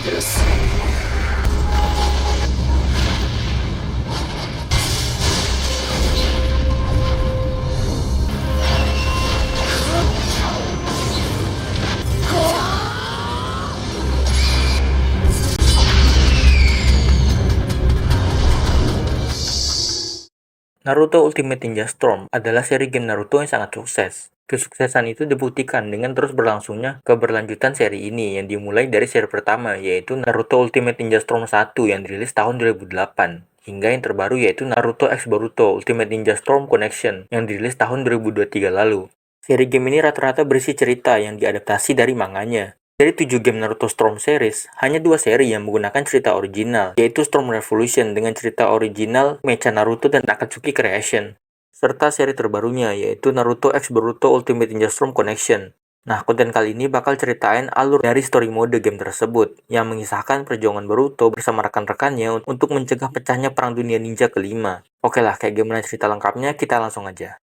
です。Naruto Ultimate Ninja Storm adalah seri game Naruto yang sangat sukses. Kesuksesan itu dibuktikan dengan terus berlangsungnya keberlanjutan seri ini yang dimulai dari seri pertama yaitu Naruto Ultimate Ninja Storm 1 yang dirilis tahun 2008 hingga yang terbaru yaitu Naruto X Boruto Ultimate Ninja Storm Connection yang dirilis tahun 2023 lalu. Seri game ini rata-rata berisi cerita yang diadaptasi dari manganya. Dari 7 game Naruto Storm series, hanya 2 seri yang menggunakan cerita original, yaitu Storm Revolution dengan cerita original Mecha Naruto dan Akatsuki Creation, serta seri terbarunya yaitu Naruto X Boruto Ultimate Ninja Storm Connection. Nah, konten kali ini bakal ceritain alur dari story mode game tersebut, yang mengisahkan perjuangan Boruto bersama rekan-rekannya untuk mencegah pecahnya Perang Dunia Ninja kelima. Oke lah, kayak gimana cerita lengkapnya, kita langsung aja.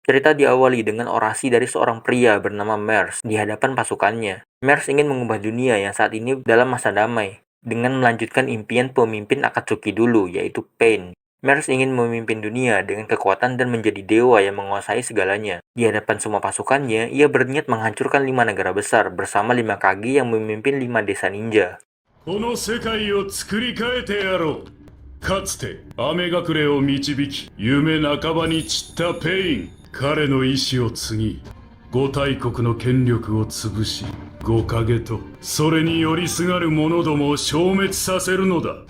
Cerita diawali dengan orasi dari seorang pria bernama Mers di hadapan pasukannya. Mers ingin mengubah dunia yang saat ini dalam masa damai, dengan melanjutkan impian pemimpin Akatsuki dulu, yaitu Pain. Mers ingin memimpin dunia dengan kekuatan dan menjadi dewa yang menguasai segalanya. Di hadapan semua pasukannya, ia berniat menghancurkan 5 negara besar bersama 5 kage yang memimpin 5 desa ninja. この世界を作り変えてやろう。かつて雨隠れを導き、夢半ばに散ったペイン。彼の意志を継ぎ、五大国の権力を潰し、五影とそれに寄りすがる者どもを消滅させるのだ。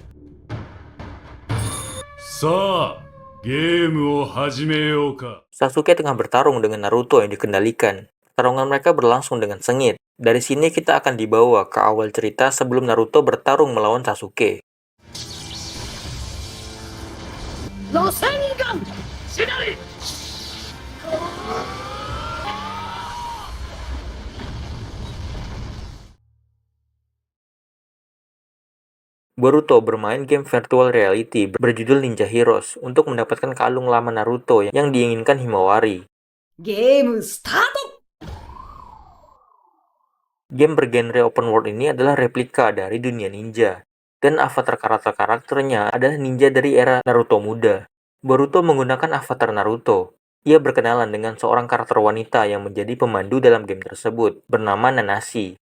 さあ、ゲームを始めようか。 Sasuke tengah bertarung dengan Naruto yang dikendalikan. Pertarungan mereka berlangsung dengan sengit. Dari sini kita akan dibawa ke awal cerita sebelum Naruto bertarung melawan Sasuke. Rasengan! Shinari! Boruto bermain game virtual reality berjudul Ninja Heroes untuk mendapatkan kalung lama Naruto yang diinginkan Himawari. Game start! Game bergenre open world ini adalah replika dari dunia ninja, dan avatar karakternya adalah ninja dari era Naruto muda. Boruto menggunakan avatar Naruto. Ia berkenalan dengan seorang karakter wanita yang menjadi pemandu dalam game tersebut, bernama Nanashi.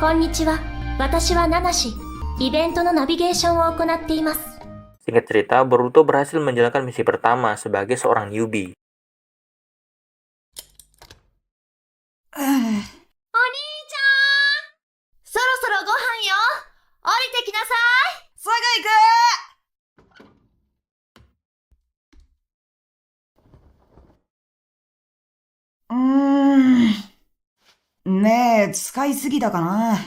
Konnichiwa, watashi wa Nanashi. イベントのナビゲーションを行っています。 Singkat cerita, Boruto berhasil menjalankan misi pertama sebagai seorang newbie. お兄ちゃん、そろそろご飯よ。降りてきなさい。すぐ行く。ねえ、使いすぎたかな。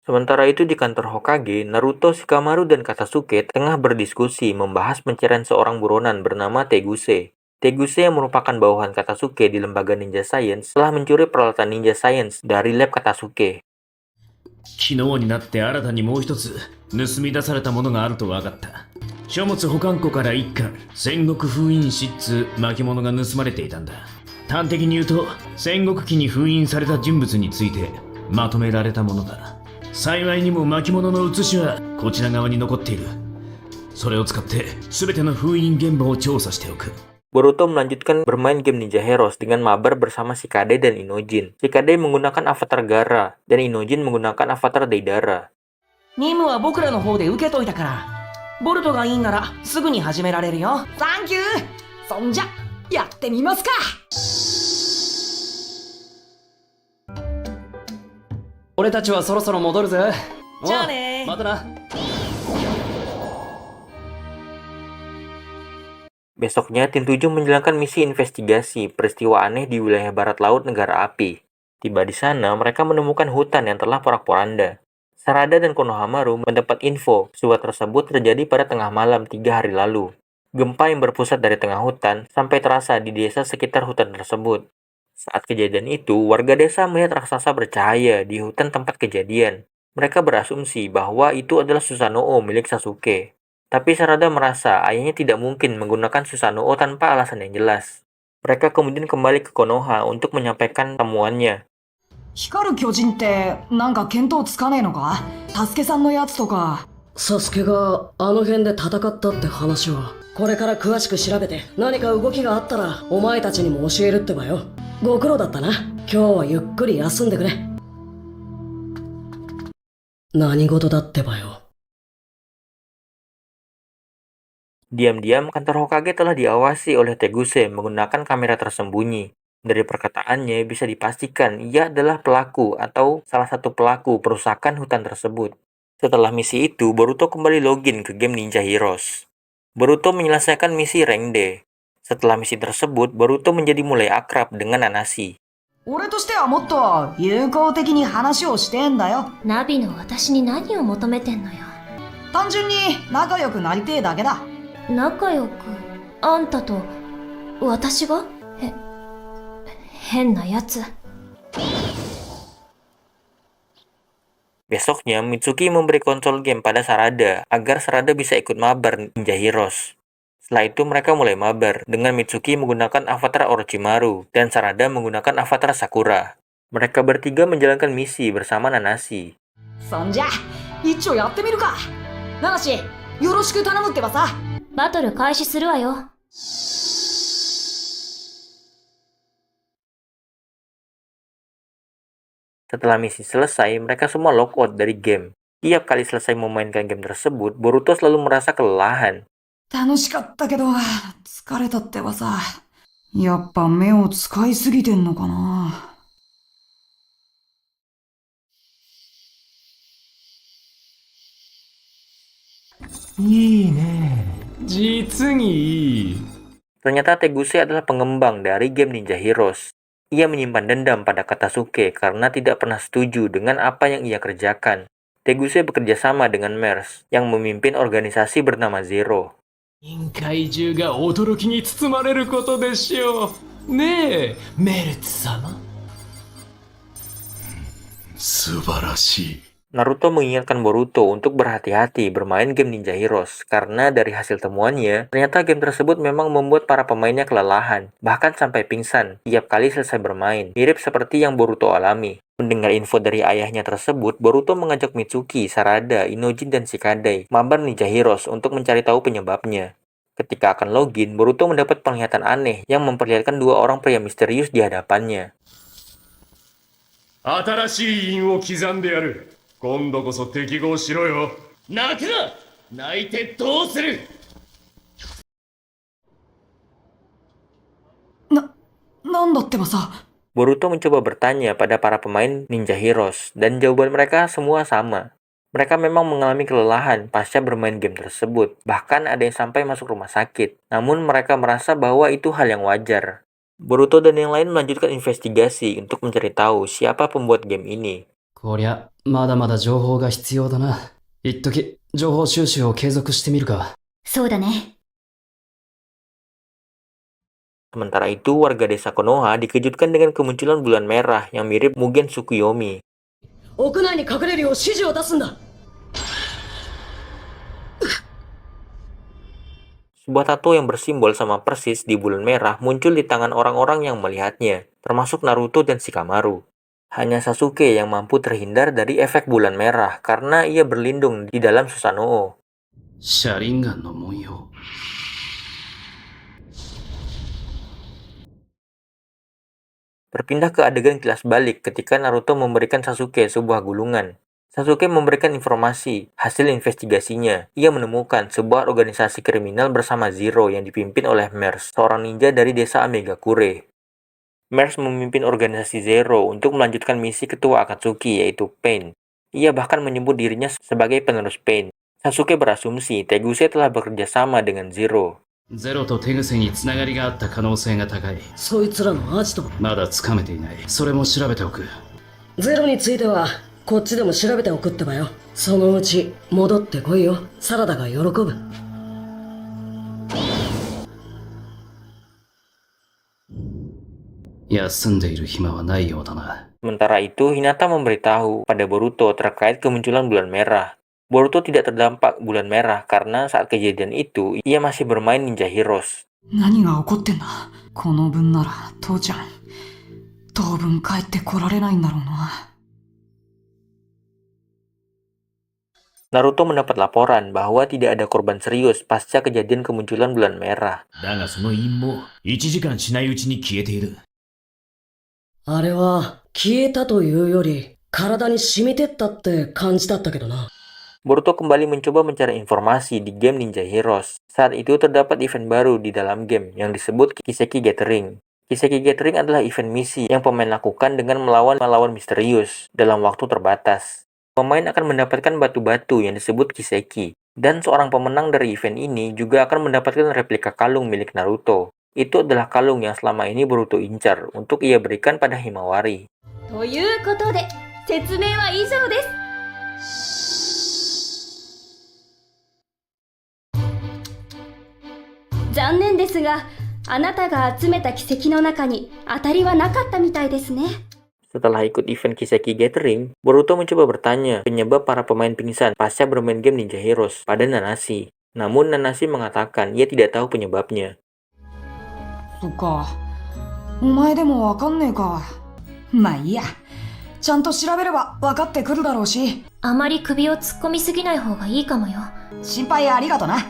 Sementara itu di kantor Hokage, Naruto, Shikamaru, dan Katasuke tengah berdiskusi membahas pencarian seorang buronan bernama Teguse. Teguse yang merupakan bawahan Katasuke di lembaga Ninja Science telah mencuri peralatan Ninja Science dari lab Katasuke. 昨日になって新たにもう一つ盗み出されたものがあると分かった。書物保管庫から一巻戦国封印紙っつう巻物が盗まれていたんだ。端的に言うと戦国期に封印された人物についてまとめられたものだ。幸いにも巻物の写しはこちら側に残っている。それを使って全ての封印現場を調査しておく。 Boruto melanjutkan bermain game Ninja Heroes dengan mabar bersama Shikade dan Inojin. Shikade menggunakan avatar Gaara, dan Inojin menggunakan avatar Deidara. 任務は僕らの方で受けといたから、ボルトがいいんならすぐに始められるよ。サンキュー。そんじゃ、やってみますか。俺たちはそろそろ戻るぜ。じゃあね。またな。 Besoknya, Tim 7 menjalankan misi investigasi peristiwa aneh di wilayah barat laut negara api. Tiba di sana, mereka menemukan hutan yang telah porak-poranda. Sarada dan Konohamaru mendapat info peristiwa tersebut terjadi pada tengah malam 3 hari lalu. Gempa yang berpusat dari tengah hutan sampai terasa di desa sekitar hutan tersebut. Saat kejadian itu, warga desa melihat raksasa bercahaya di hutan tempat kejadian. Mereka berasumsi bahwa itu adalah Susanoo milik Sasuke. Tapi Sarada merasa ayahnya tidak mungkin menggunakan Susanoo tanpa alasan yang jelas. Mereka kemudian kembali ke Konoha untuk menyampaikan temuannya. 光る巨人ってなんか見当つかねえのか？サスケさんのやつとか。サスケがあの辺で戦ったって話は。これから詳しく調べて何か動きがあったらお前たちにも教えるってばよ。ご苦労だったな。今日はゆっくり休んでくれ。何事だってばよ。Diam-diam, kantor Hokage telah diawasi oleh Teguse menggunakan kamera tersembunyi. Dari perkataannya bisa dipastikan ia adalah pelaku atau salah satu pelaku perusakan hutan tersebut. Setelah misi itu, Boruto kembali login ke game Ninja Heroes. Boruto menyelesaikan misi rank D. Setelah misi tersebut, Boruto menjadi mulai akrab dengan Nanashi. 俺としてはもっと友好的に話をしてんだよ。ナビの私に何を求めてんのよ。単純に仲良くなりてえだけだ。仲良く、あんたと、私が変なやつ。Besoknya, Mitsuki memberi konsol game pada Sarada agar Sarada bisa ikut mabar Ninja Heroes. Setelah itu mereka mulai mabar dengan Mitsuki menggunakan avatar Orochimaru dan Sarada menggunakan avatar Sakura. Mereka bertiga menjalankan misi bersama Nanashi. そんじゃ一応やってみるか。ナナシよろしく頼むってばさ。バトル開始するわよ。Setelah misi selesai, mereka semua logout dari game. Tiap kali selesai memainkan game tersebut, Boruto selalu merasa kelelahan. 楽しかったけど疲れたってばさ。やっぱ目を使いすぎてんのかな。いいね。実にいい。 Ternyata Teguse adalah pengembang dari game Ninja Heroes. Ia menyimpan dendam pada Katasuke karena tidak pernah setuju dengan apa yang ia kerjakan. Teguse bekerja sama dengan Mers, yang memimpin organisasi bernama Zero. 臨界中が驚きに包まれることでしょう。ねえ、メルツ様。素晴らしい。 Naruto mengingatkan Boruto untuk berhati-hati bermain game Ninja Heroes karena dari hasil temuannya, ternyata game tersebut memang membuat para pemainnya kelelahan, bahkan sampai pingsan tiap kali selesai bermain, mirip seperti yang Boruto alami. Mendengar info dari ayahnya tersebut, Boruto mengajak Mitsuki, Sarada, Inojin, dan Shikadai mabar Ninja Heroes untuk mencari tahu penyebabnya. Ketika akan login, Boruto mendapat penglihatan aneh yang memperlihatkan dua orang pria misterius di hadapannya. 新しい印を刻んでやる。今度こそ適合しろよ。泣くな。泣いてどうする。なんだってばさ。 Boruto mencoba bertanya pada para pemain Ninja Heroes, dan jawaban mereka semua sama. Mereka memang mengalami kelelahan pasca bermain game tersebut, bahkan ada yang sampai masuk rumah sakit. Namun mereka merasa bahwa itu hal yang wajar. Boruto dan yang lain melanjutkan investigasi untuk mencari tahu siapa pembuat game ini. こりゃまだまだ情報が必要だな。一時情報収集を継続してみるか。そうだね。 Sementara itu, warga desa Konoha dikejutkan dengan kemunculan bulan merah yang mirip Mugen Tsukuyomi. 屋内に隠れるよう指示を出すんだ。 Sebuah tato yang bersimbol sama persis di bulan merah muncul di tangan orang-orang yang melihatnya, termasuk Naruto dan Shikamaru. Hanya Sasuke yang mampu terhindar dari efek bulan merah karena ia berlindung di dalam Susanoo. シャリンガンの文様。 Berpindah ke adegan kilas balik ketika Naruto memberikan Sasuke sebuah gulungan. Sasuke memberikan informasi hasil investigasinya. Ia menemukan sebuah organisasi kriminal bersama Zero yang dipimpin oleh Mers, seorang ninja dari desa Amegakure. Mers memimpin organisasi Zero untuk melanjutkan misi ketua Akatsuki yaitu Pain. Ia bahkan menyebut dirinya sebagai penerus Pain. Sasuke berasumsi Teguse telah bekerja sama dengan Zero. ゼロとテグセにつながりがあった可能性が高い。そいつらのアジト。まだつかめていない。それも調べておく。ゼロについてはこっちでも調べておくってばよ。そのうち戻ってこいよ。サラダが喜ぶ。休んでいる暇はないようだな。 Sementara itu, Hinata memberitahu pada Boruto terkait kemunculan bulan merah. Boruto tidak terdampak bulan merah karena saat kejadian itu, ia masih bermain Ninja Heroes. 何が起こってんだ。この分なら父ちゃん当分帰ってこられないんだろうな。Naruto mendapat laporan bahwa tidak ada korban serius pasca kejadian kemunculan bulan merah. だがその陰謀、1時間しないうちに消えている。あれは、消えたというより、体に染みてったって感じだったけどな。Boruto kembali mencoba mencari informasi di game Ninja Heroes. Saat itu terdapat event baru di dalam game yang disebut Kiseki Gathering. Kiseki Gathering adalah event misi yang pemain lakukan dengan melawan misterius dalam waktu terbatas. Pemain akan mendapatkan batu-batu yang disebut Kiseki. Dan seorang pemenang dari event ini juga akan mendapatkan replika kalung milik Naruto. Itu adalah kalung yang selama ini Boruto incar untuk ia berikan pada Himawari. ということで、説明は以上です。残念ですが、あなたが集めた奇跡の中に当たりはなかったみたいですね。Setelah ikut event Kiseki Gathering, Boruto mencoba bertanya penyebab para pemain pingsan pasca bermain game Ninja Heroes pada Nanashi. Namun Nanashi mengatakan ia tidak tahu penyebabnya. そっか。お前でもわかんねえか。まあいいや。ちゃんと調べれば分かってくるだろうし。あまり首を突っ込みすぎない方がいいかもよ。心配ありがとな。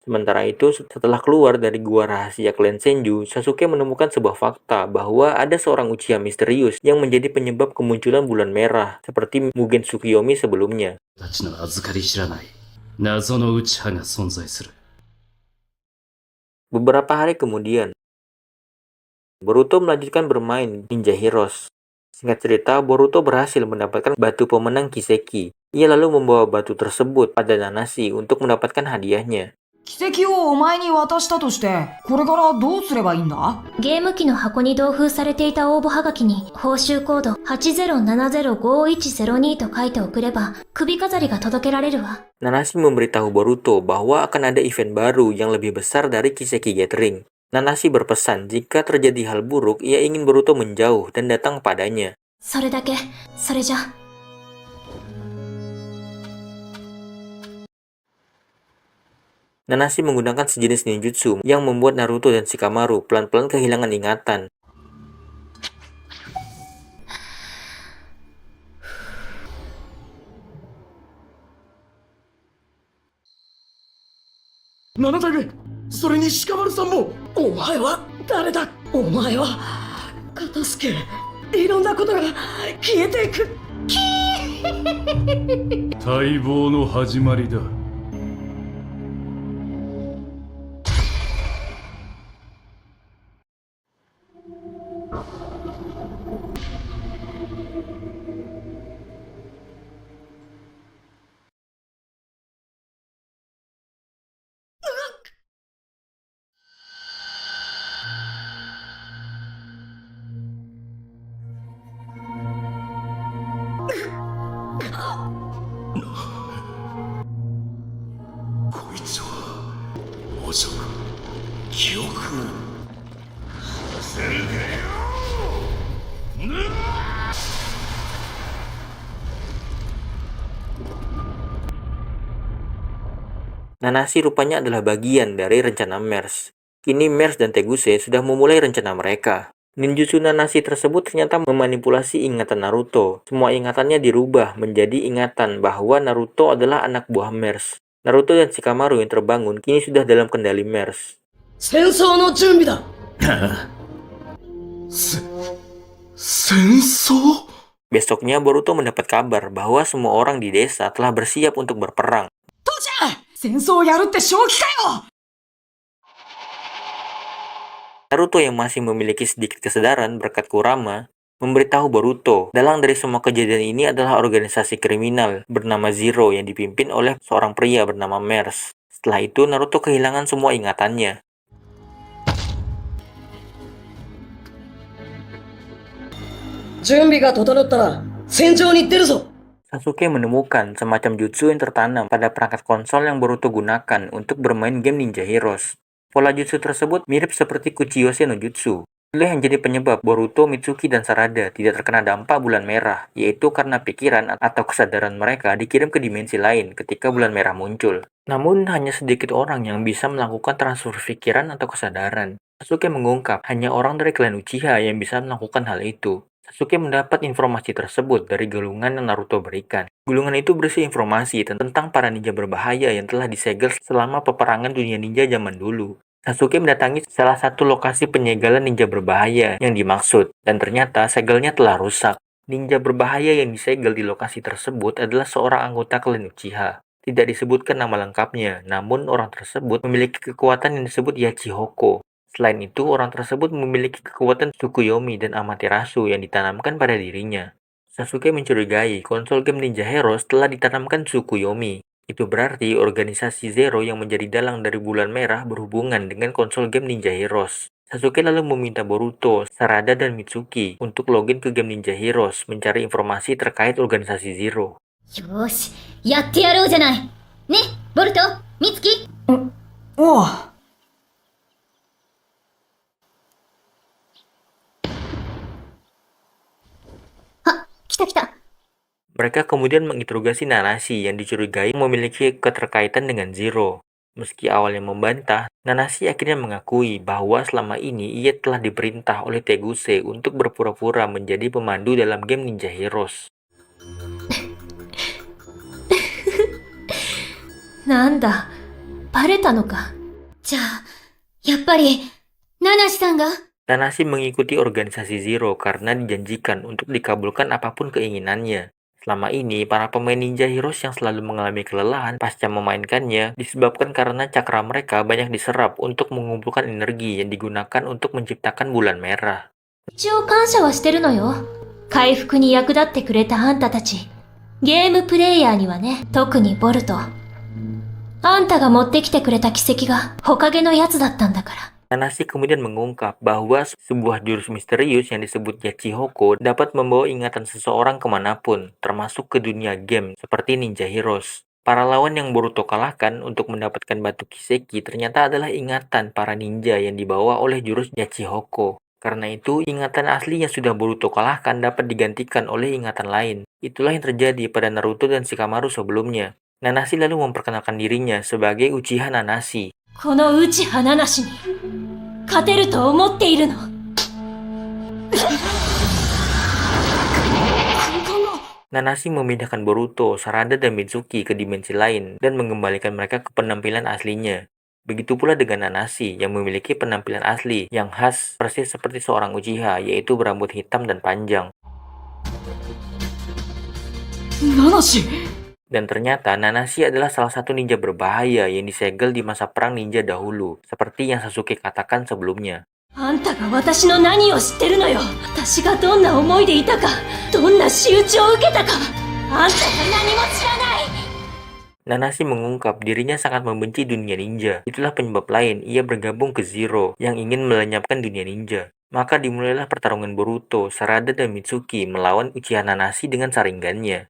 Sementara itu, setelah keluar dari gua rahasia klan Senju, Sasuke menemukan sebuah fakta bahwa ada seorang Uchiha misterius yang menjadi penyebab kemunculan bulan merah, seperti Mugen Tsukuyomi sebelumnya. たちの預かり知らない謎の内派が存在する。 Beberapa hari kemudian, Boruto melanjutkan bermain Ninja Heroes. Singkat cerita, Boruto berhasil mendapatkan batu pemenang Kiseki. Ia lalu membawa batu tersebut pada Nanashi untuk mendapatkan hadiahnya. 奇跡をお前に渡したとして、これからどうすればいいんだ？ゲーム機の箱に同封されていた応募はがきに報酬コード80705102と書いて送れば首飾りが届けられるわ。Nanashi memberitahu Boruto bahwa akan ada event baru yang lebih besar dari Kiseki Gathering. Nanashi berpesan jika terjadi hal buruk, ia ingin Boruto menjauh dan datang padanya. それだけ、それじゃ。Nanashi menggunakan sejenis ninjutsu yang membuat Naruto dan Shikamaru pelan-pelan kehilangan ingatan. Nanatage, それにシカマルさんも。お前は誰だ？お前は、片付け、いろんなことが消えていく。待望の始まりだ。こいつはまさか記憶をさせるかよ。Nanashi rupanya adalah bagian dari rencana MERS. Kini MERS dan Teguse sudah memulai rencana mereka. Ninjutsu Nanashi tersebut ternyata memanipulasi ingatan Naruto. Semua ingatannya dirubah menjadi ingatan bahwa Naruto adalah anak buah MERS. Naruto dan Shikamaru yang terbangun kini sudah dalam kendali MERS. 戦争の準備だ。戦争？ Besoknya Boruto mendapat kabar bahwa semua orang di desa telah bersiap untuk berperang. 戦争をやるって正気かよ！ Naruto yang masih memiliki sedikit kesadaran berkat Kurama memberitahu Boruto dalang dari semua kejadian ini adalah organisasi kriminal bernama Zero yang dipimpin oleh seorang pria bernama MERS. Setelah itu Naruto kehilangan semua ingatannya. Sasuke menemukan semacam jutsu yang tertanam pada perangkat konsol yang Boruto gunakan untuk bermain game Ninja Heroes. Pola jutsu tersebut mirip seperti Kuchiyose no Jutsu. Itulah yang jadi penyebab Boruto, Mitsuki, dan Sarada tidak terkena dampak bulan merah, yaitu karena pikiran atau kesadaran mereka dikirim ke dimensi lain ketika bulan merah muncul. Namun hanya sedikit orang yang bisa melakukan transfer pikiran atau kesadaran. Sasuke mengungkap hanya orang dari klan Uchiha yang bisa melakukan hal itu. Sasuke mendapat informasi tersebut dari gulungan yang Naruto berikan. Gulungan itu berisi informasi tentang para ninja berbahaya yang telah disegel selama peperangan dunia ninja zaman dulu. Sasuke mendatangi salah satu lokasi penyegelan ninja berbahaya yang dimaksud, dan ternyata segelnya telah rusak. Ninja berbahaya yang disegel di lokasi tersebut adalah seorang anggota klan Uchiha. Tidak disebutkan nama lengkapnya, namun orang tersebut memiliki kekuatan yang disebut Yachihoko. Selain itu, orang tersebut memiliki kekuatan Tsukuyomi dan Amaterasu yang ditanamkan pada dirinya. Sasuke mencurigai konsol game Ninja Heroes telah ditanamkan Tsukuyomi. Itu berarti organisasi Zero yang menjadi dalang dari Bulan Merah berhubungan dengan konsol game Ninja Heroes. Sasuke lalu meminta Boruto, Sarada, dan Mitsuki untuk login ke game Ninja Heroes mencari informasi terkait organisasi Zero. よーし、やってやろうじゃない。ね、ボルト、ミツキ。おう。あ、来た来た。 Mereka kemudian menginterogasi Nanashi yang dicurigai memiliki keterkaitan dengan Zero. Meski awalnya membantah, Nanashi akhirnya mengakui bahwa selama ini ia telah diperintah oleh Teguse untuk berpura-pura menjadi pemandu dalam game Ninja Heroes. なんだ、バレたのか。じゃあ、やっぱり、ナナシさんが Nanashi mengikuti organisasi Zero karena dijanjikan untuk dikabulkan apapun keinginannya. Selama ini, para pemain Ninja Heroes yang selalu mengalami kelelahan pasca memainkannya disebabkan karena cakra mereka banyak diserap untuk mengumpulkan energi yang digunakan untuk menciptakan bulan merah. 一応感謝はしてるのよ。回復に役立ってくれたあんたたち。ゲームプレイヤーにはね、特にボルト。あんたが持ってきてくれた奇跡が、ほかげのやつだったんだから。 Nanashi kemudian mengungkap bahwa sebuah jurus misterius yang disebut Yachihoko dapat membawa ingatan seseorang kemanapun, termasuk ke dunia game seperti Ninja Heroes. Para lawan yang Boruto kalahkan untuk mendapatkan batu Kiseki ternyata adalah ingatan para ninja yang dibawa oleh jurus Yachihoko. Karena itu, ingatan asli yang sudah Boruto kalahkan dapat digantikan oleh ingatan lain. Itulah yang terjadi pada Naruto dan Shikamaru sebelumnya. Nanashi lalu memperkenalkan dirinya sebagai Uchiha Nanashi. この内花なしに、勝てると思っているの。 Nanashi memindahkan Boruto, Sarada, dan Mitsuki ke dimensi lain dan mengembalikan mereka ke penampilan aslinya. Begitu pula dengan Nanashi yang memiliki penampilan asli yang khas persis seperti seorang Uchiha, yaitu berambut hitam dan panjang. ナナシ。 Dan ternyata Nanashi adalah salah satu ninja berbahaya yang disegel di masa perang ninja dahulu, seperti yang Sasuke katakan sebelumnya. あんたが私の何を知ってるのよ。私がどんな思いでいたか、どんな仕打ちを受けたか、あんたが何も知らない。 Nanashi mengungkap dirinya sangat membenci dunia ninja. Itulah penyebab lain ia bergabung ke Zero yang ingin melenyapkan dunia ninja. Maka dimulailah pertarungan Boruto, Sarada, dan Mitsuki melawan Uchiha Nanashi dengan saringannya.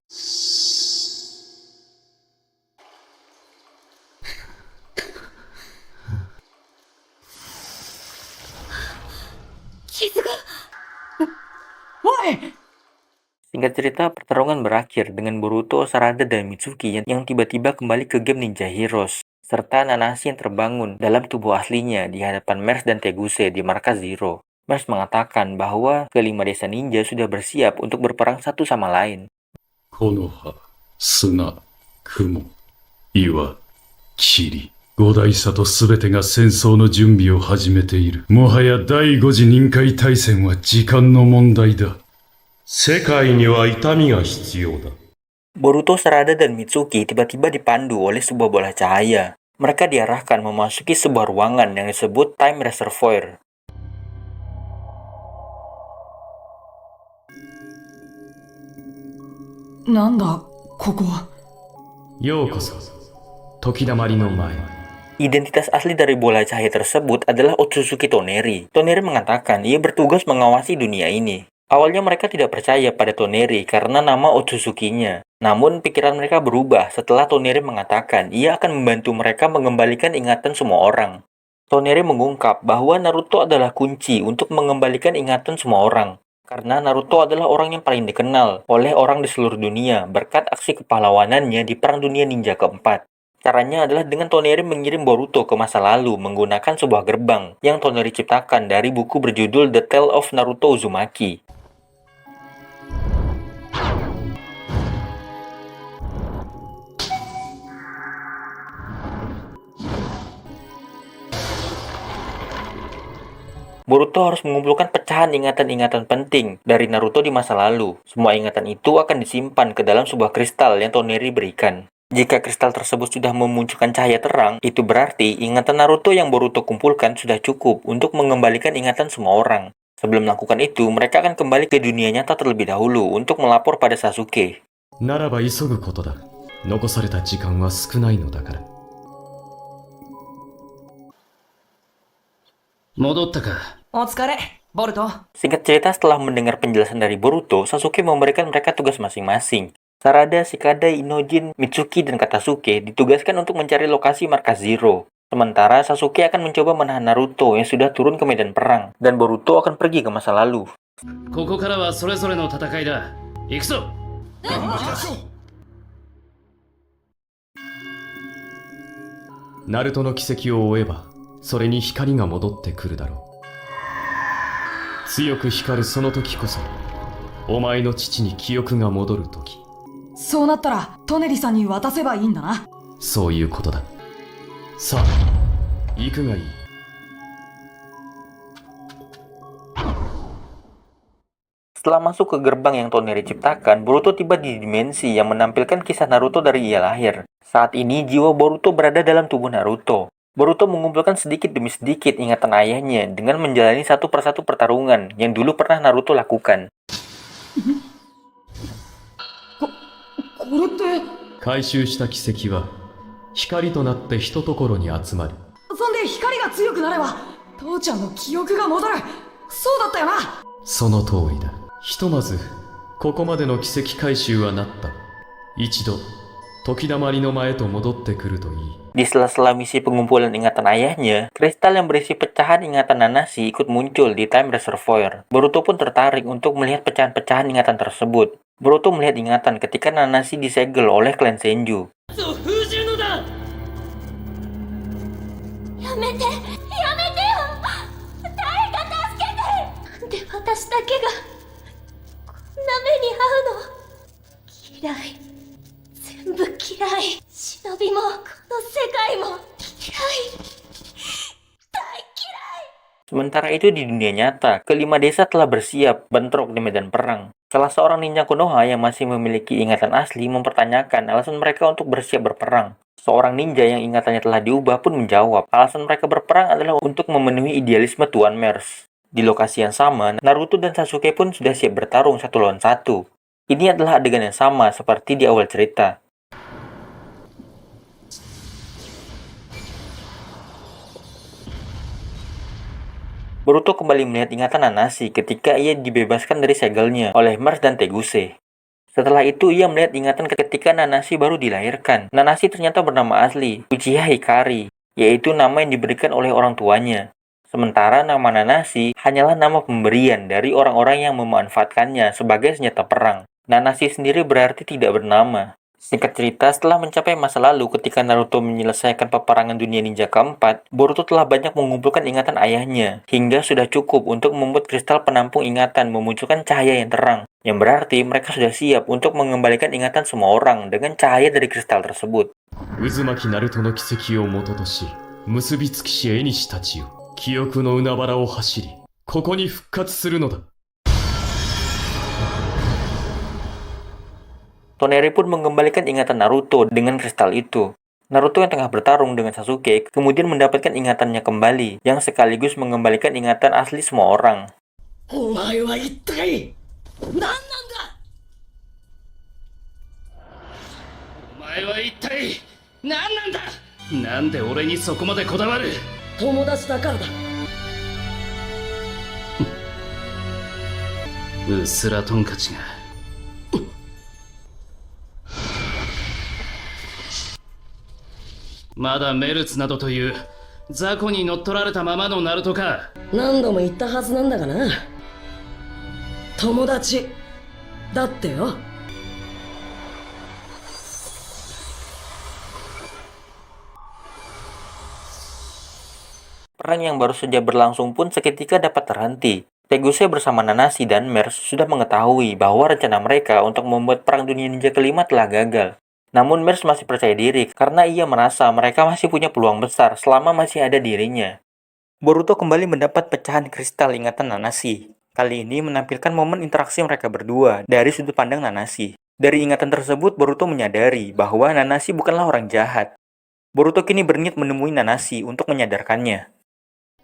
Singkat cerita, pertarungan berakhir dengan Boruto, Sarada, dan Mitsuki yang tiba-tiba kembali ke game Ninja Heroes, serta Nanashi yang terbangun dalam tubuh aslinya di hadapan Mers dan Teguse di markas Zero. Mers mengatakan bahwa kelima desa ninja sudah bersiap untuk berperang satu sama lain. 木の葉、砂、雲、岩、霧、五大里すべてが戦争の準備を始めている。もはや第五次臨界大戦は時間の問題だ。世界には痛みが必要だ。 Boruto, Sarada, dan Mitsuki tiba-tiba dipandu oleh sebuah bola cahaya. Mereka diarahkan memasuki sebuah ruangan yang disebut Time Reservoir. Nanda, koko. ようこそ時だまりの前。 Identitas asli dari bola cahaya tersebut adalah Otsutsuki Toneri. Toneri mengatakan ia bertugas mengawasi dunia ini. Awalnya mereka tidak percaya pada Toneri karena nama Otsutsuki-nya. Namun pikiran mereka berubah setelah Toneri mengatakan ia akan membantu mereka mengembalikan ingatan semua orang. Toneri mengungkap bahwa Naruto adalah kunci untuk mengembalikan ingatan semua orang. Karena Naruto adalah orang yang paling dikenal oleh orang di seluruh dunia berkat aksi kepahlawanannya di Perang Dunia Ninja keempat. Caranya adalah dengan Toneri mengirim Boruto ke masa lalu menggunakan sebuah gerbang yang Toneri ciptakan dari buku berjudul The Tale of Naruto Uzumaki. Boruto harus mengumpulkan pecahan ingatan-ingatan penting dari Naruto di masa lalu. Semua ingatan itu akan disimpan ke dalam sebuah kristal yang Toneri berikan. Jika kristal tersebut sudah memunculkan cahaya terang, itu berarti ingatan Naruto yang Boruto kumpulkan sudah cukup untuk mengembalikan ingatan semua orang. Sebelum melakukan itu, mereka akan kembali ke dunia nyata terlebih dahulu untuk melapor pada Sasuke. ならば急ぐことだ。残された時間は少ないのだから。戻ったか。お疲れ、ボルト。 Singkat cerita, setelah mendengar penjelasan dari Boruto, Sasuke memberikan mereka tugas masing-masing. Sarada, Shikada, Inojin, Mitsuki, dan Katasuke ditugaskan untuk mencari lokasi markas Zero. Sementara Sasuke akan mencoba menahan Naruto yang sudah turun ke medan perang, dan Boruto akan pergi ke masa lalu. ここからはそれぞれの戦いだ。行くぞ。ナルトの軌跡を追えば、それに光が戻ってくるだろう。強く光るその時こそ、お前の父に記憶が戻る時。そうなったらトネリさんに渡せばいいんだな。そういうことだ。さあ、行くがいい。Setelah masuk ke gerbang yang Toneri ciptakan, Boruto tiba di dimensi yang menampilkan kisah Naruto dari ia lahir. Saat ini, jiwa Boruto berada dalam tubuh Naruto. Boruto mengumpulkan sedikit demi sedikit ingatan ayahnya dengan menjalani satu persatu pertarungan yang dulu pernah Naruto lakukan. これって。回収した軌跡は光となってひとところに集まる。そんで光が強くなれば父ちゃんの記憶が戻る。そうだったよな。その通りだ。ひとまずここまでの軌跡回収はなった。一度時だまりの前と戻ってくるといい。 Di sela-sela misi pengumpulan ingatan ayahnya, kristal yang berisi pecahan ingatan Nanashi ikut muncul di Time Reservoir. Boruto pun tertarik untuk melihat pecahan-pecahan ingatan tersebut. Boruto melihat ingatan ketika Nanashi disegel oleh klan Senju. やめて、やめてよ。誰か助けて。なんで私だけがこんな目に遭うの。嫌い。全部嫌い。忍びもこの世界も嫌い。大嫌い。 Sementara itu di dunia nyata, kelima desa telah bersiap bentrok di medan perang. Salah seorang ninja Konoha yang masih memiliki ingatan asli mempertanyakan alasan mereka untuk bersiap berperang. Seorang ninja yang ingatannya telah diubah pun menjawab, alasan mereka berperang adalah untuk memenuhi idealisme Tuan Mers. Di lokasi yang sama, Naruto dan Sasuke pun sudah siap bertarung satu lawan satu. Ini adalah adegan yang sama seperti di awal cerita. Boruto kembali melihat ingatan Nanashi ketika ia dibebaskan dari segelnya oleh Mers dan Teguse. Setelah itu, ia melihat ingatan ketika Nanashi baru dilahirkan. Nanashi ternyata bernama asli, Uchiha Hikari, yaitu nama yang diberikan oleh orang tuanya. Sementara nama Nanashi hanyalah nama pemberian dari orang-orang yang memanfaatkannya sebagai senjata perang. Nanashi sendiri berarti tidak bernama. Singkat cerita, setelah mencapai masa lalu ketika Naruto menyelesaikan peperangan dunia ninja keempat, Boruto telah banyak mengumpulkan ingatan ayahnya, hingga sudah cukup untuk membuat kristal penampung ingatan memunculkan cahaya yang terang, yang berarti mereka sudah siap untuk mengembalikan ingatan semua orang dengan cahaya dari kristal tersebut. Uzumaki Narutoの軌跡を元とし、結びつきし縁たちよ、記憶の海原を走り、ここに復活するのだ。 Toneri pun mengembalikan ingatan Naruto dengan kristal itu. Naruto yang tengah bertarung dengan Sasuke kemudian mendapatkan ingatannya kembali, yang sekaligus mengembalikan ingatan asli semua orang. お前は一体何なんだ。お前は一体何なんだ。なんで俺にそこまでこだわる。友達だからだ。うっすらトンカチが。まだメルツなどという雑魚に乗っ取られたままのナルトか。何度も言ったはずなんだがな。友達だってよ。Perang yang baru saja berlangsung pun seketika dapat terhenti. Teguse bersama Nanashi dan Mers sudah mengetahui bahwa rencana mereka untuk membuat Perang Dunia Ninja kelima telah gagal. Namun Mers masih percaya diri karena ia merasa mereka masih punya peluang besar selama masih ada dirinya. Boruto kembali mendapat pecahan kristal ingatan Nanashi. Kali ini menampilkan momen interaksi mereka berdua dari sudut pandang Nanashi. Dari ingatan tersebut, Boruto menyadari bahwa Nanashi bukanlah orang jahat. Boruto kini berniat menemui Nanashi untuk menyadarkannya.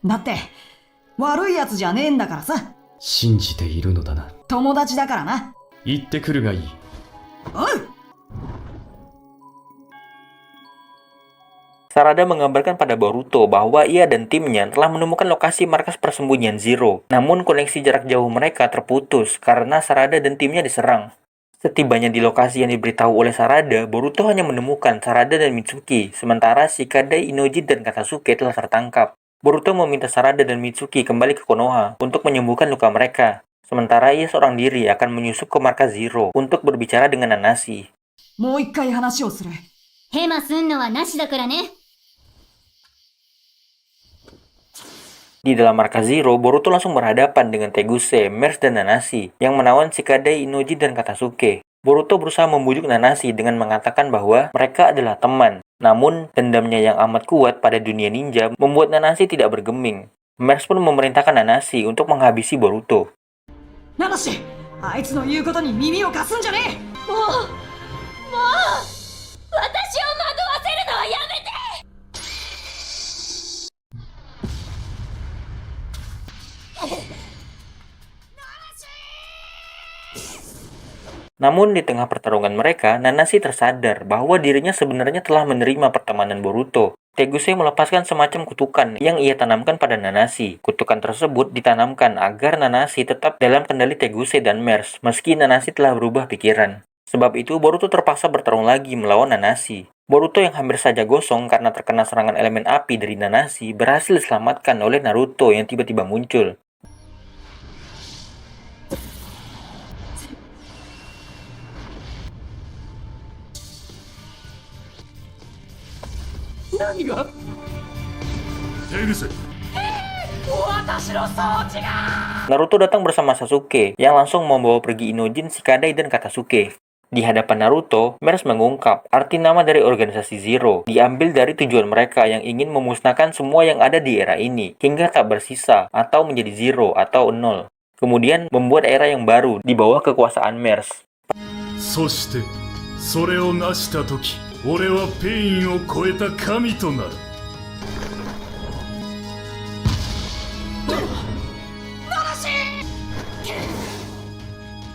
だって悪いやつじゃねえんだからさ。信じているのだな。友達だからな。行ってくるがいい。おう。 Sarada mengabarkan pada Boruto bahwa ia dan timnya telah menemukan lokasi markas persembunyian Zero. Namun koneksi jarak jauh mereka terputus karena Sarada dan timnya diserang. Setibanya di lokasi yang diberitahu oleh Sarada, Boruto hanya menemukan Sarada dan Mitsuki, sementara Shikadai, Inoji, dan Katasuke telah tertangkap. Boruto meminta Sarada dan Mitsuki kembali ke Konoha untuk menyembuhkan luka mereka. Sementara ia seorang diri akan menyusup ke markas Zero untuk berbicara dengan Nanashi. もう一回話をする。ヘマすんのはなしだからね。 Di dalam markas Zero, Boruto langsung berhadapan dengan Teguse, Mers, dan Nanashi yang menawan Shikadai, Inoji, dan Katasuke. Boruto berusaha membujuk Nanashi dengan mengatakan bahwa mereka adalah teman. Namun, dendamnya yang amat kuat pada dunia ninja membuat Nanashi tidak bergeming. Mers pun memerintahkan Nanashi untuk menghabisi Boruto. ナナシ、あいつの言うことに耳を貸すんじゃねえ。もう私を惑わせるのはやめて。 Namun di tengah pertarungan mereka, Nanashi tersadar bahwa dirinya sebenarnya telah menerima pertemanan Boruto. Teguse melepaskan semacam kutukan yang ia tanamkan pada Nanashi. Kutukan tersebut ditanamkan agar Nanashi tetap dalam kendali Teguse dan Mers, meski Nanashi telah berubah pikiran. Sebab itu, Boruto terpaksa bertarung lagi melawan Nanashi. Boruto yang hampir saja gosong karena terkena serangan elemen api dari Nanashi berhasil diselamatkan oleh Naruto yang tiba-tiba muncul. Naruto datang bersama Sasuke yang langsung membawa pergi Inojin, Shikadai, dan Katasuke. Di hadapan Naruto, Mers mengungkap arti nama dari organisasi Zero diambil dari tujuan mereka yang ingin memusnahkan semua yang ada di era ini hingga tak bersisa atau menjadi Zero atau nol. Kemudian membuat era yang baru di bawah kekuasaan Mers. そしてそれを成した時俺はペインを超えた神となる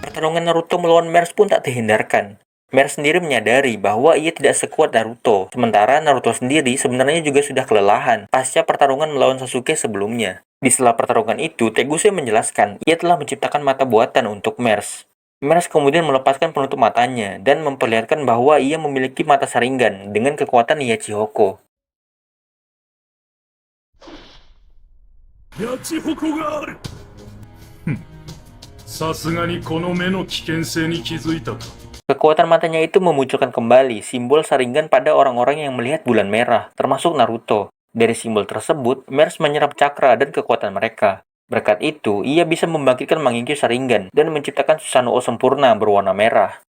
Pertarungan Naruto melawan Mers pun tak terhindarkan. Mers sendiri menyadari bahwa ia tidak sekuat Naruto, sementara Naruto sendiri sebenarnya juga sudah kelelahan pasca pertarungan melawan Sasuke sebelumnya. Di sela pertarungan itu, Teguse menjelaskan ia telah menciptakan mata buatan untuk Mers. Mers kemudian melepaskan penutup matanya dan memperlihatkan bahwa ia memiliki mata Sharingan dengan kekuatan Yachihoko. ヤチホコがあるさすがにこの目の危険性に気づいたか Kekuatan matanya itu memunculkan kembali simbol Sharingan pada orang-orang yang melihat bulan merah, termasuk Naruto. Dari simbol tersebut, Mers menyerap cakra dan kekuatan mereka. Berkat itu, ia bisa membangkitkan Mangekyo Sharingan dan menciptakan Susanoo sempurna berwarna merah.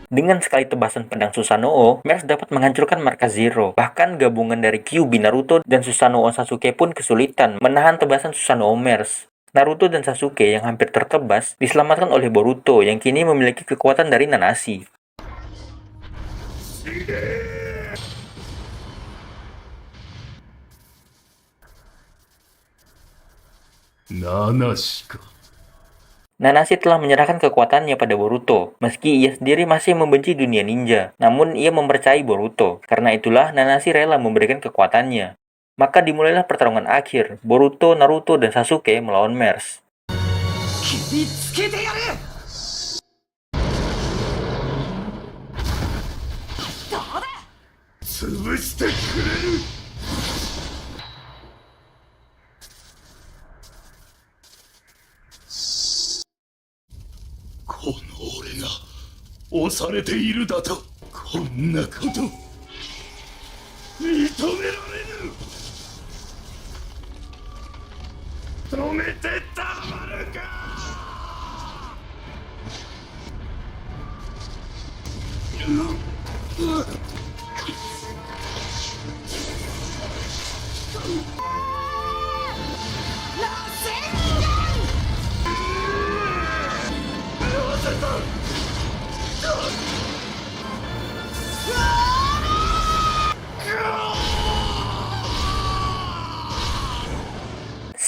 Dengan sekali tebasan pedang Susanoo, Mers dapat menghancurkan markas Zero. Bahkan gabungan dari Kyuubi Naruto dan Susanoo Sasuke pun kesulitan menahan tebasan Susanoo Mers. Naruto dan Sasuke yang hampir tertebas diselamatkan oleh Boruto yang kini memiliki kekuatan dari Nanashi. Nanashi telah menyerahkan kekuatannya pada Boruto, meski ia sendiri masih membenci dunia ninja. Namun ia mempercayai Boruto, karena itulah Nanashi rela memberikan kekuatannya. Maka dimulailah pertarungan akhir, Boruto, Naruto, dan Sasuke melawan Mers. この俺が押されているだと、こんなこと認められぬ。止めてたまるか。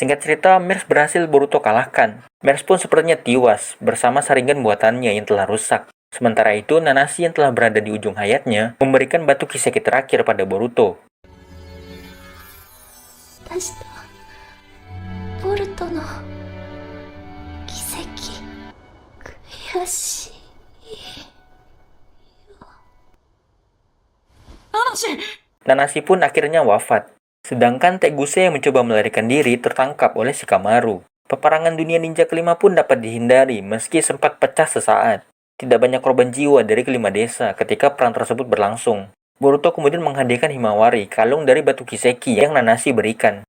Singkat cerita, Mers berhasil Boruto kalahkan. Mers pun sepertinya tiwas bersama Sharingan buatannya yang telah rusak. Sementara itu, Nanashi yang telah berada di ujung hayatnya memberikan batu Kiseki terakhir pada Boruto. 私とボルトの奇跡悔しい。Nanashi pun akhirnya wafat. Sedangkan Teguse yang mencoba melarikan diri tertangkap oleh Shikamaru. Peperangan dunia ninja kelima pun dapat dihindari meski sempat pecah sesaat. Tidak banyak korban jiwa dari kelima desa ketika perang tersebut berlangsung. Boruto kemudian menghadiahkan Himawari, kalung dari batu Kiseki yang Nanashi berikan.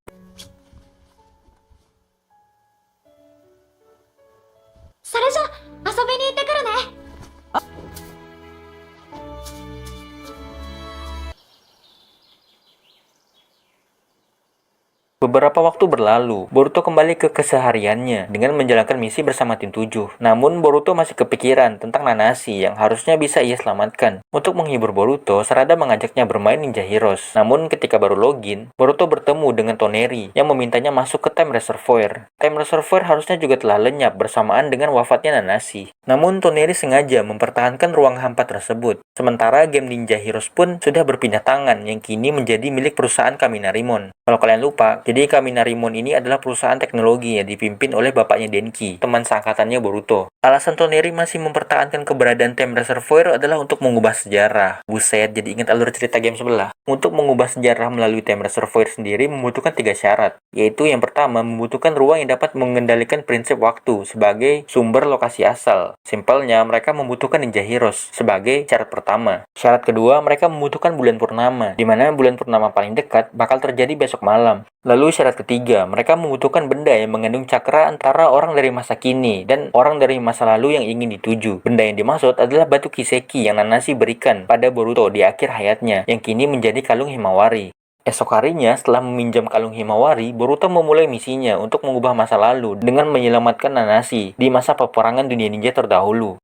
Beberapa waktu berlalu, Boruto kembali ke kesehariannya dengan menjalankan misi bersama tim 7. Namun, Boruto masih kepikiran tentang Nanashi yang harusnya bisa ia selamatkan. Untuk menghibur Boruto, Sarada mengajaknya bermain Ninja Heroes. Namun, ketika baru login, Boruto bertemu dengan Toneri yang memintanya masuk ke Time Reservoir. Time Reservoir harusnya juga telah lenyap bersamaan dengan wafatnya Nanashi. Namun, Toneri sengaja mempertahankan ruang hampa tersebut. Sementara game Ninja Heroes pun sudah berpindah tangan yang kini menjadi milik perusahaan Kaminarimon. Kalau kalian lupa, jadi Kaminarimon ini adalah perusahaan teknologi yang dipimpin oleh bapaknya Denki, teman seangkatannya Boruto. Alasan Toneri masih mempertahankan keberadaan Time Reservoir adalah untuk mengubah sejarah. Buset, jadi ingat alur cerita game sebelah. Untuk mengubah sejarah melalui Time Reservoir sendiri membutuhkan 3 syarat, yaitu yang pertama membutuhkan ruang yang dapat mengendalikan prinsip waktu sebagai sumber lokasi asal. Simpelnya, mereka membutuhkan Ninja Heroes sebagai syarat pertama. Syarat kedua, mereka membutuhkan bulan purnama, di mana bulan purnama paling dekat bakal terjadi besok malam. Lalu syarat ketiga, mereka membutuhkan benda yang mengandung cakra antara orang dari masa kini dan orang dari masa lalu yang ingin dituju. Benda yang dimaksud adalah batu Kiseki yang Nanashi berikan pada Boruto di akhir hayatnya, yang kini menjadi kalung Himawari. Esok harinya, setelah meminjam kalung Himawari, Boruto memulai misinya untuk mengubah masa lalu dengan menyelamatkan Nanashi di masa peperangan dunia ninja terdahulu.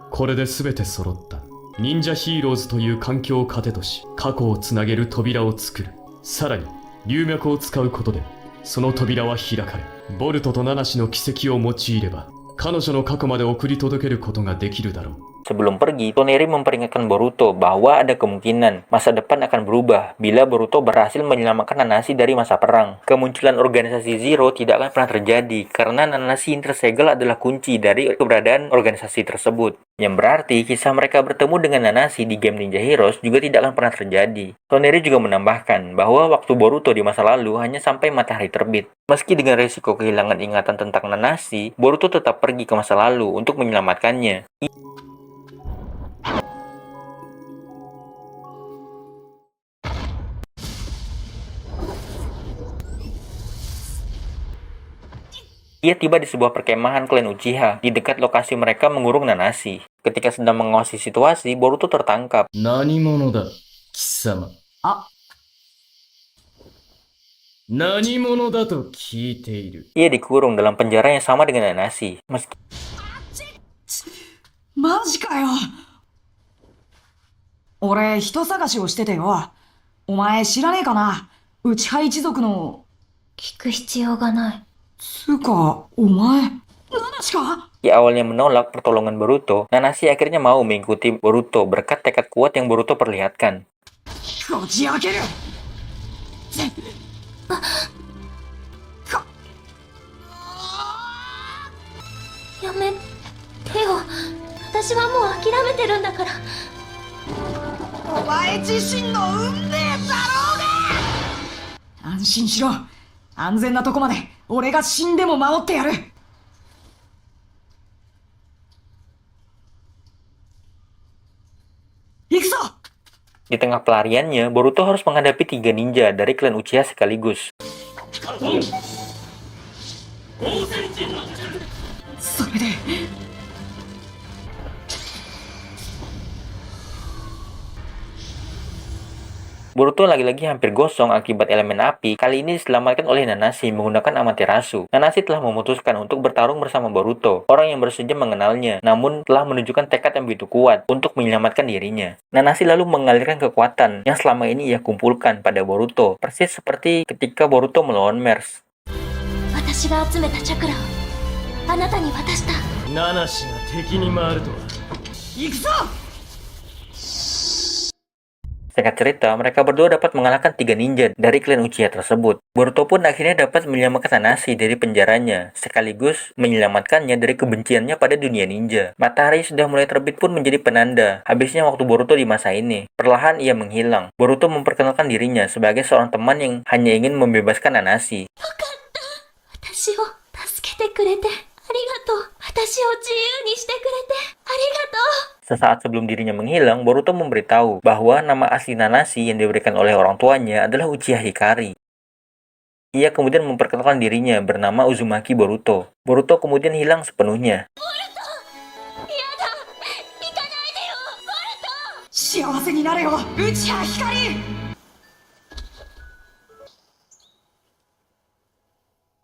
これで全て揃った。忍者ヒーローズという環境を糧とし、過去をつなげる扉を作る。さらに、龍脈を使うことで、その扉は開かれ、ボルトとナナシの奇跡を用いれば、彼女の過去まで送り届けることができるだろう。 Sebelum pergi, Toneri memperingatkan Boruto bahwa ada kemungkinan masa depan akan berubah bila Boruto berhasil menyelamatkan Nanashi dari masa perang. Kemunculan organisasi Zero tidak akan pernah terjadi karena Nanashi yang tersegel adalah kunci dari keberadaan organisasi tersebut. Yang berarti kisah mereka bertemu dengan Nanashi di game Ninja Heroes juga tidak akan pernah terjadi. Toneri juga menambahkan bahwa waktu Boruto di masa lalu hanya sampai matahari terbit. Meski dengan resiko kehilangan ingatan tentang Nanashi, Boruto tetap pergi ke masa lalu untuk menyelamatkannya. Ia tiba di sebuah perkemahan klan Uchiha di dekat lokasi mereka mengurung Nanashi. Ketika sedang mengawasi situasi, Boruto tertangkap. Nani mono da, kisama? Nani mono da to kiiteiru. Ia dikurung dalam penjara yang sama dengan Nanashi. Meski マジかよ。俺、人探しをしててよ。お前知らねえかな、内派一族の。聞く必要がない。つうか、お前、ナナシか？ ia awalnya menolak pertolongan Boruto, Nanashi akhirnya mau mengikuti Boruto berkat tekad kuat yang Boruto perlihatkan. こじ開ける。やめてよ。私はもう諦めてるんだから。お前自身の運命だろうが。心しろ。安全なとこまで俺が死んでも守ってやる。行くぞ。 Di tengah pelariannya, Boruto harus menghadapi 3 ninja dari klan Uchiha sekaligus. それで Boruto lagi-lagi hampir gosong akibat elemen api, kali ini diselamatkan oleh Nanashi menggunakan Amaterasu. Nanashi telah memutuskan untuk bertarung bersama Boruto, orang yang baru saja mengenalnya, namun telah menunjukkan tekad yang begitu kuat untuk menyelamatkan dirinya. Nanashi lalu mengalirkan kekuatan yang selama ini ia kumpulkan pada Boruto, persis seperti ketika Boruto melawan Mers. 私が集めたチャクラをあなたに渡した。ナナシが敵に回るとは。行くぞ。 Singkat cerita, mereka berdua dapat mengalahkan 3 ninja dari klan Uchiha tersebut. Boruto pun akhirnya dapat menyelamatkan Nanashi dari penjaranya, sekaligus menyelamatkannya dari kebenciannya pada dunia ninja. Matahari sudah mulai terbit pun menjadi penanda habisnya waktu Boruto di masa ini. Perlahan ia menghilang. Boruto memperkenalkan dirinya sebagai seorang teman yang hanya ingin membebaskan Nanashi. 私を助けてくれてありがとう。私を自由にしてくれてありがとう。 Sesaat sebelum dirinya menghilang, Boruto memberitahu bahwa nama asli Nanashi yang diberikan oleh orang tuanya adalah Uchiha Hikari. Ia kemudian memperkenalkan dirinya bernama Uzumaki Boruto. Boruto kemudian hilang sepenuhnya. 幸せになれよ、内葉光。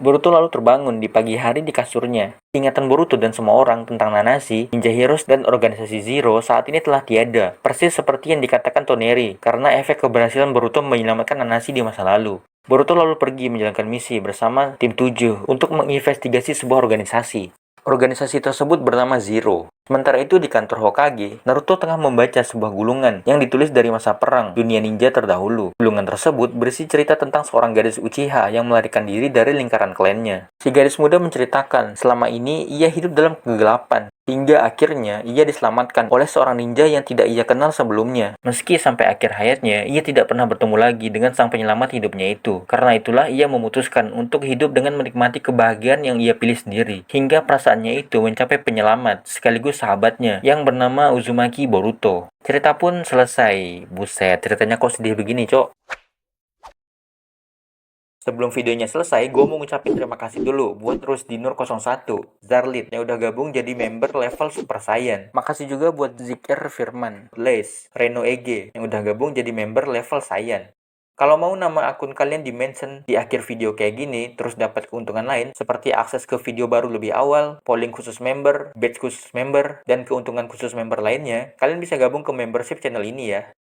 Boruto lalu terbangun di pagi hari di kasurnya. Ingatan Boruto dan semua orang tentang Nanashi, Ninja Heroes, dan organisasi Zero saat ini telah tiada, persis seperti yang dikatakan Toneri, karena efek keberhasilan Boruto menyelamatkan Nanashi di masa lalu. Boruto lalu pergi menjalankan misi bersama tim 7 untuk menginvestigasi sebuah organisasi. Organisasi tersebut bernama Zero. Sementara itu di kantor Hokage, Naruto tengah membaca sebuah gulungan yang ditulis dari masa perang dunia ninja terdahulu. Gulungan tersebut berisi cerita tentang seorang gadis Uchiha yang melarikan diri dari lingkaran klannya. Si gadis muda menceritakan selama ini ia hidup dalam kegelapan, hingga akhirnya ia diselamatkan oleh seorang ninja yang tidak ia kenal sebelumnya. Meski sampai akhir hayatnya, ia tidak pernah bertemu lagi dengan sang penyelamat hidupnya itu. Karena itulah ia memutuskan untuk hidup dengan menikmati kebahagiaan yang ia pilih sendiri. Hingga perasaannya itu mencapai penyelamat, sekaligus sahabatnya yang bernama Uzumaki Boruto. Cerita pun selesai. Buset, ceritanya kok sedih begini, Cok? Sebelum videonya selesai, gue mau ngucapin terima kasih dulu buat Rusdinur01, Zarlit yang udah gabung jadi member level Super Saiyan. Makasih juga buat Zikir Firman, Blaze, Reno EG yang udah gabung jadi member level Saiyan. Kalau mau nama akun kalian di-mention di akhir video kayak gini, terus dapat keuntungan lain seperti akses ke video baru lebih awal, polling khusus member, badge khusus member, dan keuntungan khusus member lainnya, kalian bisa gabung ke membership channel ini ya.